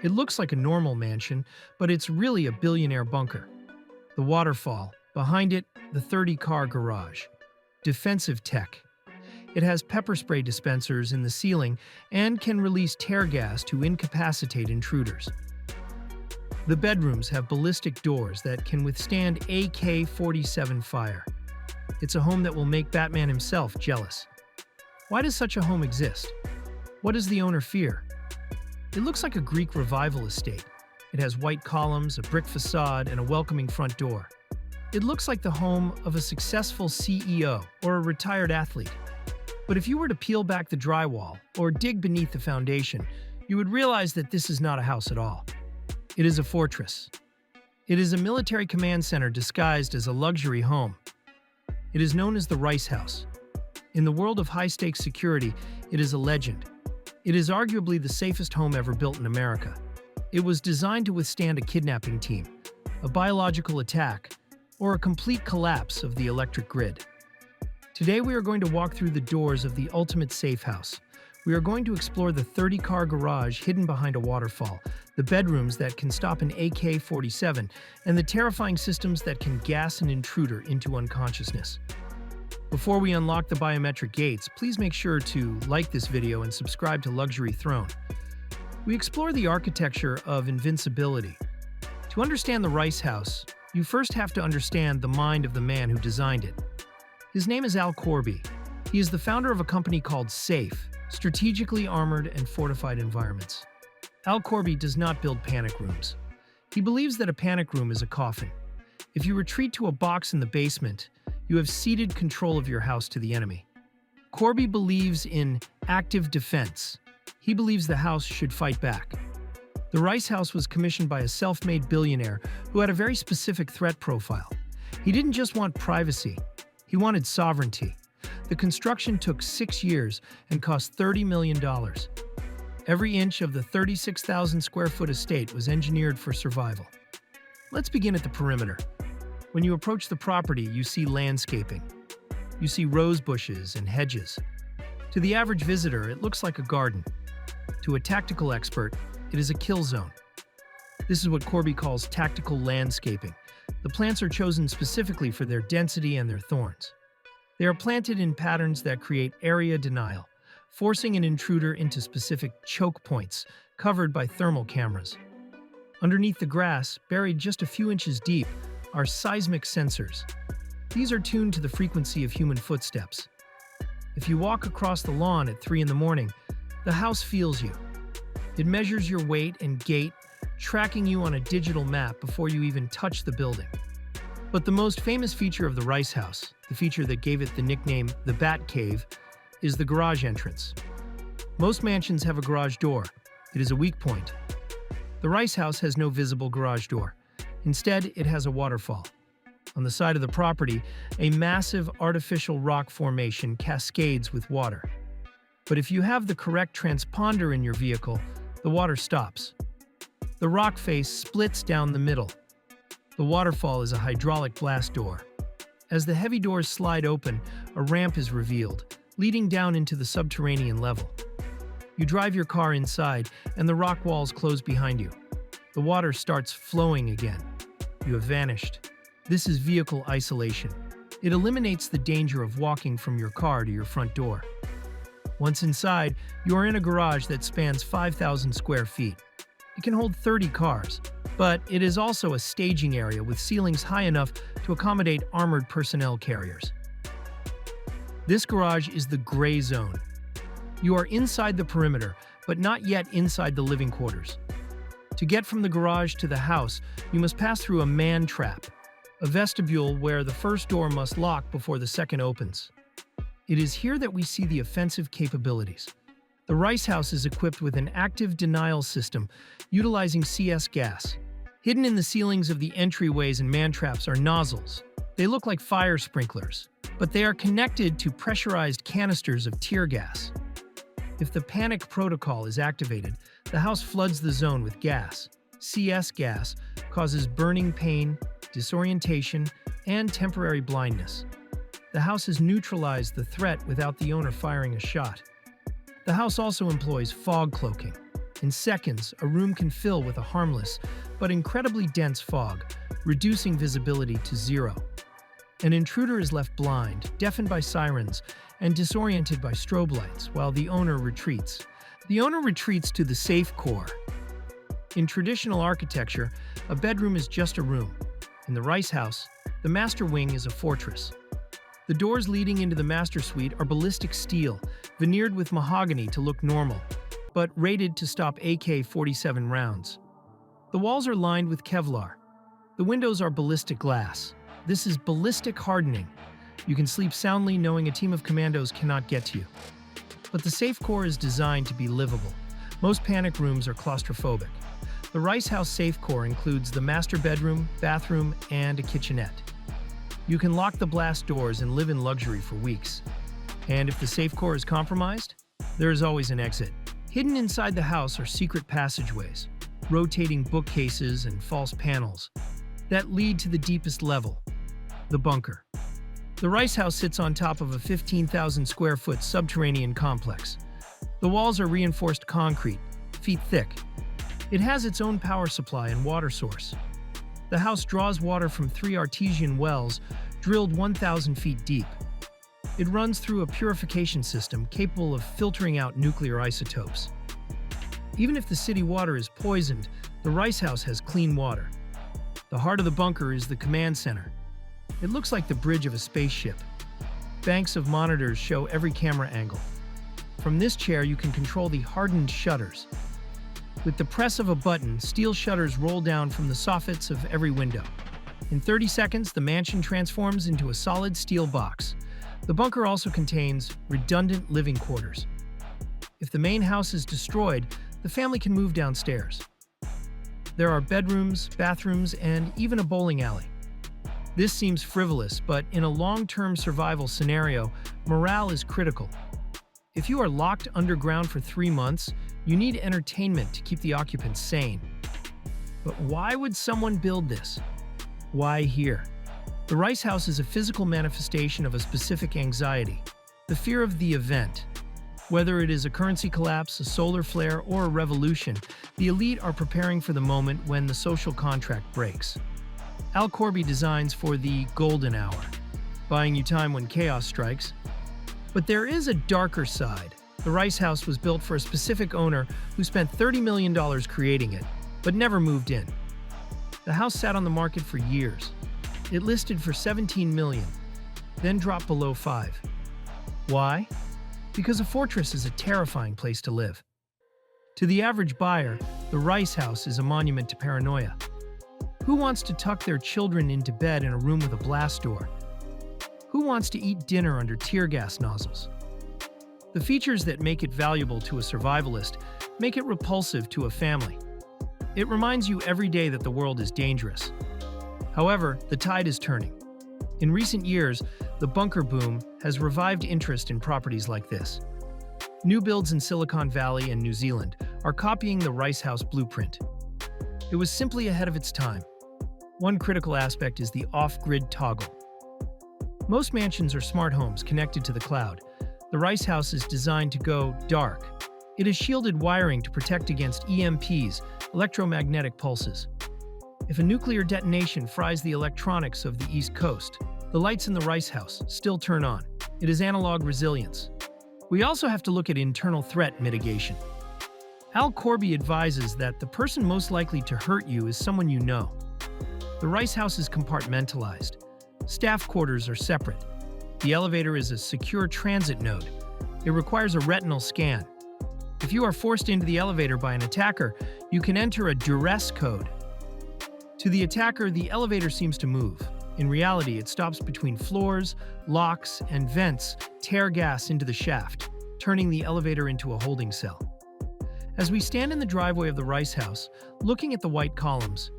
It looks like a normal mansion, but it's really a billionaire bunker. The Waterfall. Behind it, the 30-car garage. Defensive tech. It has pepper spray dispensers in the ceiling and can release tear gas to incapacitate intruders. The bedrooms have ballistic doors that can withstand AK-47 fire. It's a home that will make Batman himself jealous. Why does such a home exist? What does the owner fear? It looks like a Greek revival estate. It has white columns, a brick facade, and a welcoming front door. It looks like the home of a successful CEO or a retired athlete. But if you were to peel back the drywall or dig beneath the foundation, you would realize that this is not a house at all. It is a fortress. It is a military command center disguised as a luxury home. It is known as the Rice House. In the world of high-stakes security, it is a legend. It is arguably the safest home ever built in America. It was designed to withstand a kidnapping team, a biological attack, or a complete collapse of the electric grid. Today we are going to walk through the doors of the ultimate safe house. We are going to explore the 30-car garage hidden behind a waterfall, the bedrooms that can stop an AK-47, and the terrifying systems that can gas an intruder into unconsciousness. Before we unlock the biometric gates, please make sure to like this video and subscribe to Luxury Throne. We explore the architecture of invincibility. To understand the Rice House, you first have to understand the mind of the man who designed it. His name is Corbi. He is the founder of a company called SAFE, Strategically Armored and Fortified Environments. Corbi does not build panic rooms. He believes that a panic room is a coffin. If you retreat to a box in the basement, you have ceded control of your house to the enemy. Corbi believes in active defense. He believes the house should fight back. The Rice House was commissioned by a self-made billionaire who had a very specific threat profile. He didn't just want privacy, he wanted sovereignty. The construction took 6 years and cost $30 million. Every inch of the 36,000 square foot estate was engineered for survival. Let's begin at the perimeter. When you approach the property, you see landscaping. You see rose bushes and hedges. To the average visitor, it looks like a garden. To a tactical expert, it is a kill zone. This is what Corbi calls tactical landscaping. The plants are chosen specifically for their density and their thorns. They are planted in patterns that create area denial, forcing an intruder into specific choke points covered by thermal cameras. Underneath the grass, buried just a few inches deep, are seismic sensors. These are tuned to the frequency of human footsteps. If you walk across the lawn at 3 in the morning, the house feels you. It measures your weight and gait, tracking you on a digital map before you even touch the building. But the most famous feature of the Rice House, the feature that gave it the nickname the Batcave, is the garage entrance. Most mansions have a garage door. It is a weak point. The Rice House has no visible garage door. Instead, it has a waterfall. On the side of the property, a massive artificial rock formation cascades with water. But if you have the correct transponder in your vehicle, the water stops. The rock face splits down the middle. The waterfall is a hydraulic blast door. As the heavy doors slide open, a ramp is revealed, leading down into the subterranean level. You drive your car inside, and the rock walls close behind you. The water starts flowing again. You have vanished. This is vehicle isolation. It eliminates the danger of walking from your car to your front door. Once inside, you are in a garage that spans 5,000 square feet. It can hold 30 cars, but it is also a staging area with ceilings high enough to accommodate armored personnel carriers. This garage is the gray zone. You are inside the perimeter, but not yet inside the living quarters. To get from the garage to the house, you must pass through a man trap, a vestibule where the first door must lock before the second opens. It is here that we see the offensive capabilities. The Rice House is equipped with an active denial system utilizing CS gas. Hidden in the ceilings of the entryways and man-traps are nozzles. They look like fire sprinklers, but they are connected to pressurized canisters of tear gas. If the panic protocol is activated, the house floods the zone with gas. CS gas causes burning pain, disorientation, and temporary blindness. The house has neutralized the threat without the owner firing a shot. The house also employs fog cloaking. In seconds, a room can fill with a harmless but incredibly dense fog, reducing visibility to zero. An intruder is left blind, deafened by sirens, and disoriented by strobe lights, while the owner retreats. The owner retreats to the safe core. In traditional architecture, a bedroom is just a room. In the Rice House, the master wing is a fortress. The doors leading into the master suite are ballistic steel, veneered with mahogany to look normal, but rated to stop AK-47 rounds. The walls are lined with Kevlar. The windows are ballistic glass. This is ballistic hardening. You can sleep soundly knowing a team of commandos cannot get to you. But the safe core is designed to be livable. Most panic rooms are claustrophobic. The Rice House safe core includes the master bedroom, bathroom, and a kitchenette. You can lock the blast doors and live in luxury for weeks. And if the safe core is compromised, there is always an exit. Hidden inside the house are secret passageways, rotating bookcases, and false panels that lead to the deepest level, the bunker. The Rice House sits on top of a 15,000 square foot subterranean complex. The walls are reinforced concrete, feet thick. It has its own power supply and water source. The house draws water from 3 artesian wells drilled 1,000 feet deep. It runs through a purification system capable of filtering out nuclear isotopes. Even if the city water is poisoned, the Rice House has clean water. The heart of the bunker is the command center. It looks like the bridge of a spaceship. Banks of monitors show every camera angle. From this chair, you can control the hardened shutters. With the press of a button, steel shutters roll down from the soffits of every window. In 30 seconds, the mansion transforms into a solid steel box. The bunker also contains redundant living quarters. If the main house is destroyed, the family can move downstairs. There are bedrooms, bathrooms, and even a bowling alley. This seems frivolous, but in a long-term survival scenario, morale is critical. If you are locked underground for 3 months, you need entertainment to keep the occupants sane. But why would someone build this? Why here? The Rice House is a physical manifestation of a specific anxiety, the fear of the event. Whether it is a currency collapse, a solar flare, or a revolution, the elite are preparing for the moment when the social contract breaks. Corbi designs for the golden hour, buying you time when chaos strikes. But there is a darker side. The Rice House was built for a specific owner who spent $30 million creating it, but never moved in. The house sat on the market for years. It listed for $17 million, then dropped below $5 million. Why? Because a fortress is a terrifying place to live. To the average buyer, the Rice House is a monument to paranoia. Who wants to tuck their children into bed in a room with a blast door? Who wants to eat dinner under tear gas nozzles? The features that make it valuable to a survivalist make it repulsive to a family. It reminds you every day that the world is dangerous. However, the tide is turning. In recent years, the bunker boom has revived interest in properties like this. New builds in Silicon Valley and New Zealand are copying the Rice House blueprint. It was simply ahead of its time. One critical aspect is the off-grid toggle. Most mansions are smart homes connected to the cloud. The Rice House is designed to go dark. It has shielded wiring to protect against EMPs, electromagnetic pulses. If a nuclear detonation fries the electronics of the East Coast, the lights in the Rice House still turn on. It is analog resilience. We also have to look at internal threat mitigation. Corbi advises that the person most likely to hurt you is someone you know. The Rice House is compartmentalized. Staff quarters are separate. The elevator is a secure transit node. It requires a retinal scan. If you are forced into the elevator by an attacker, you can enter a duress code. To the attacker, the elevator seems to move. In reality, it stops between floors, locks, and vents, tear gas into the shaft, turning the elevator into a holding cell. As we stand in the driveway of the Rice House, looking at the white columns,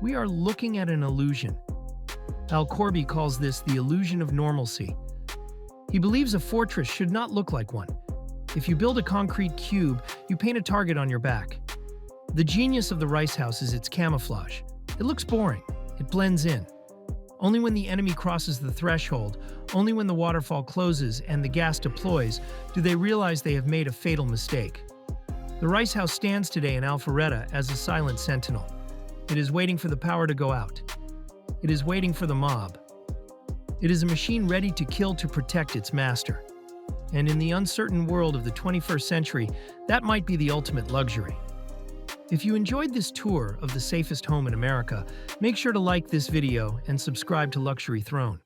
we are looking at an illusion. Corbi calls this the illusion of normalcy. He believes a fortress should not look like one. If you build a concrete cube, you paint a target on your back. The genius of the Rice House is its camouflage. It looks boring. It blends in. Only when the enemy crosses the threshold, only when the waterfall closes and the gas deploys, do they realize they have made a fatal mistake. The Rice House stands today in Alpharetta as a silent sentinel. It is waiting for the power to go out. It is waiting for the mob. It is a machine ready to kill to protect its master. And in the uncertain world of the 21st century, that might be the ultimate luxury. If you enjoyed this tour of the safest home in America, make sure to like this video and subscribe to Luxury Throne.